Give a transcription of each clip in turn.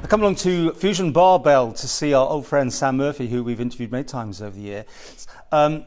I come along to Fusion Barbell to see our old friend Sam Murphy, who we've interviewed many times over the year. I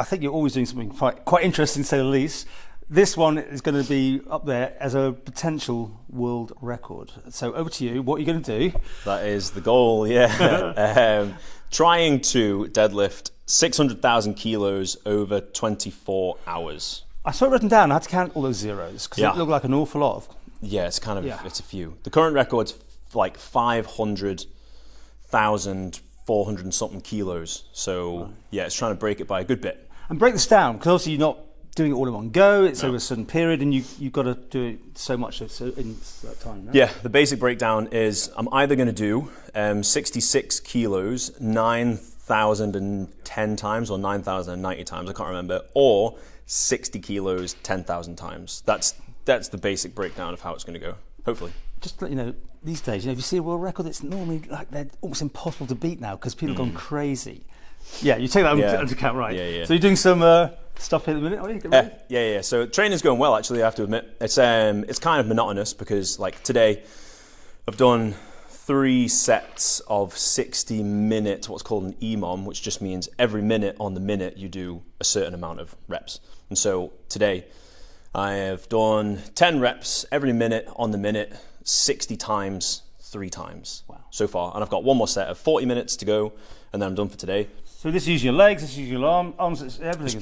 think you're always doing something quite interesting, to say the least. This one is going to be up there as a potential world record. So over to you. What are you going to do? That is the goal, yeah. Trying to deadlift 600,000 kilos over 24 hours. I saw it written down. I had to count all those zeros because it looked like an awful lot. Yeah, it's kind of, it's a few. The current record's like 500,400 and something kilos. So yeah, it's trying to break it by a good bit. And break this down, because obviously you're not doing it all in one go. It's over a certain period, and you've got to do it so much in that time. No? Yeah, the basic breakdown is I'm either going to do 66 kilos 9,010 times or 9,090 times, I can't remember, or 60 kilos 10,000 times. That's the basic breakdown of how it's going to go, hopefully. Just to let you know, these days, if you see a world record, it's normally like they're almost impossible to beat now because people have gone crazy. Yeah, you take that into account, right? Yeah. So you're doing some stuff here at the minute, are you? Yeah. So training's going well, actually, I have to admit. It's kind of monotonous because, like, today I've done 3 sets of 60 minutes, what's called an EMOM, which just means every minute on the minute you do a certain amount of reps. And so today I have done 10 reps every minute on the minute, 60 times, 3 times so far. And I've got one more set of 40 minutes to go, and then I'm done for today. So this is your legs, this is your arms, it's everything.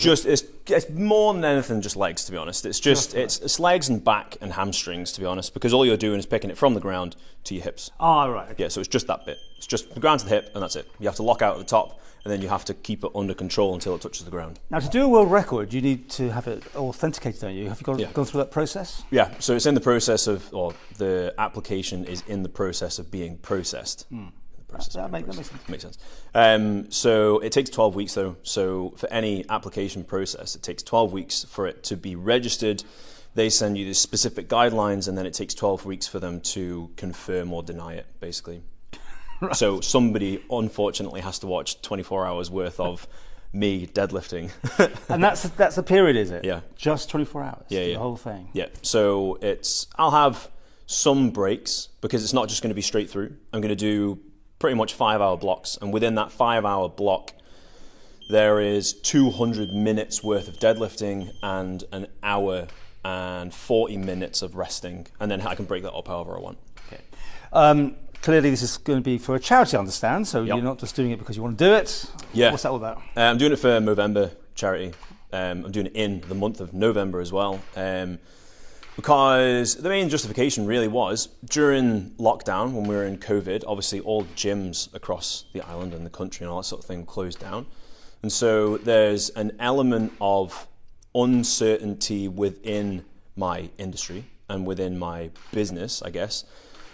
It's more than anything just legs, to be honest. It's legs and back and hamstrings, to be honest, because all you're doing is picking it from the ground to your hips. Ah, right. Okay. Yeah, so it's just that bit. It's just the ground to the hip, and that's it. You have to lock out at the top, and then you have to keep it under control until it touches the ground. Now, to do a world record, you need to have it authenticated, don't you? Have you gone through that process? Yeah, so it's in the process of, or the application is in the process of being processed. That makes sense. So it takes 12 weeks though. So for any application process, it takes 12 weeks for it to be registered. They send you the specific guidelines, and then it takes 12 weeks for them to confirm or deny it, basically. Right. So somebody unfortunately has to watch 24 hours worth of me deadlifting. And that's the period, is it? Yeah. Just 24 hours? Yeah. The whole thing? Yeah. So I'll have some breaks because it's not just going to be straight through. I'm going to do pretty much 5-hour blocks, and within that 5-hour block there is 200 minutes worth of deadlifting and an hour and 40 minutes of resting, and then I can break that up however I want. Okay. Clearly this is going to be for a charity, I understand, so you're not just doing it because you want to do it. Yeah. What's that all about? I'm doing it for Movember charity. I'm doing it in the month of November as well. Because the main justification really was, during lockdown, when we were in COVID, obviously all gyms across the island and the country and all that sort of thing closed down. And so there's an element of uncertainty within my industry and within my business, I guess,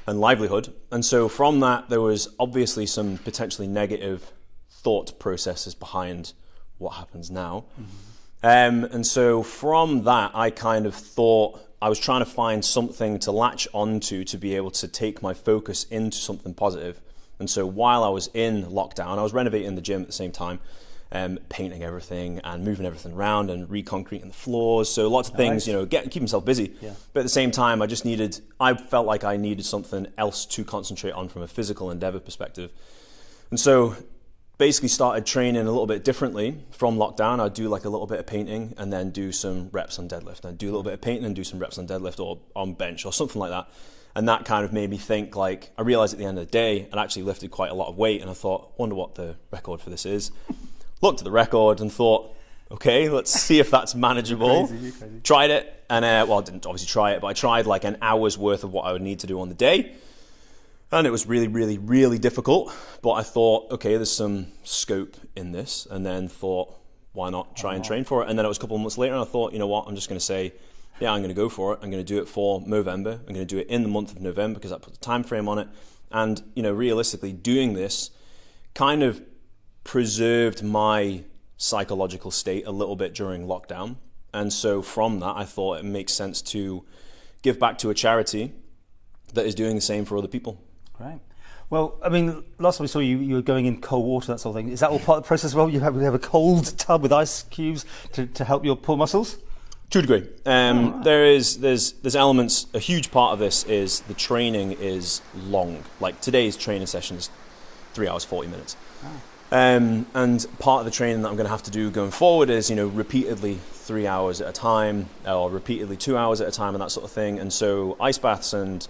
and livelihood. And so from that, there was obviously some potentially negative thought processes behind what happens now. And so from that, I kind of thought, I was trying to find something to latch onto to be able to take my focus into something positive. And so while I was in lockdown, I was renovating the gym at the same time, painting everything and moving everything around and reconcreting the floors. So lots of things, keep myself busy. Yeah. But at the same time, I felt like I needed something else to concentrate on from a physical endeavor perspective. And so basically started training a little bit differently from lockdown. I'd do like a little bit of painting and then do some reps on deadlift. I'd do a little bit of painting and do some reps on deadlift or on bench or something like that. And that kind of made me think, like, I realized at the end of the day, I'd actually lifted quite a lot of weight, and I thought, wonder what the record for this is. Looked at the record and thought, okay, let's see if that's manageable. Crazy. Tried it, and I didn't obviously try it, but I tried like an hour's worth of what I would need to do on the day. And it was really, really, really difficult. But I thought, okay, there's some scope in this. And then thought, why not try and train for it? And then it was a couple of months later, and I thought, you know what, I'm just going to say, yeah, I'm going to go for it. I'm going to do it for Movember. I'm going to do it in the month of November because I put the time frame on it. And, realistically, doing this kind of preserved my psychological state a little bit during lockdown. And so from that, I thought it makes sense to give back to a charity that is doing the same for other people. Right. Well, I mean, last time we saw you, you were going in cold water, that sort of thing. Is that all part of the process as well? You have a cold tub with ice cubes to help your poor muscles? To a degree. There's elements, a huge part of this is the training is long. Like today's training session is 3 hours, 40 minutes. And part of the training that I'm going to have to do going forward is, repeatedly 3 hours at a time or repeatedly 2 hours at a time and that sort of thing. And so ice baths and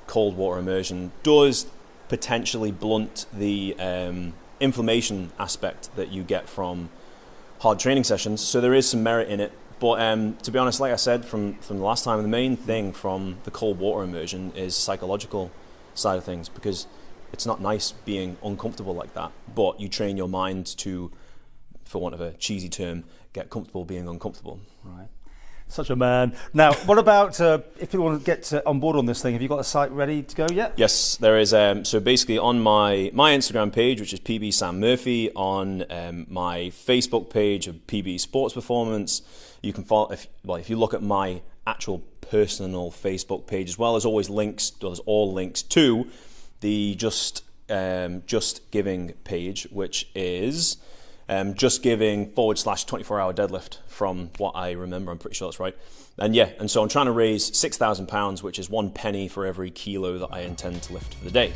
cold water immersion does potentially blunt the inflammation aspect that you get from hard training sessions. So there is some merit in it. But to be honest, like I said from the last time, the main thing from the cold water immersion is psychological side of things, because it's not nice being uncomfortable like that, but you train your mind to, for want of a cheesy term, get comfortable being uncomfortable. Right. Such a man. Now, what about if people want to get on board on this thing? Have you got a site ready to go yet? Yes, there is. So basically on my Instagram page, which is PB Sam Murphy, on my Facebook page of PB Sports Performance, you can follow, if you look at my actual personal Facebook page as well, there's always links, there's all links to the Just Giving page, which is Just Giving /24-hour deadlift from what I remember. I'm pretty sure that's right. And so I'm trying to raise £6,000, which is 1 penny for every kilo that I intend to lift for the day.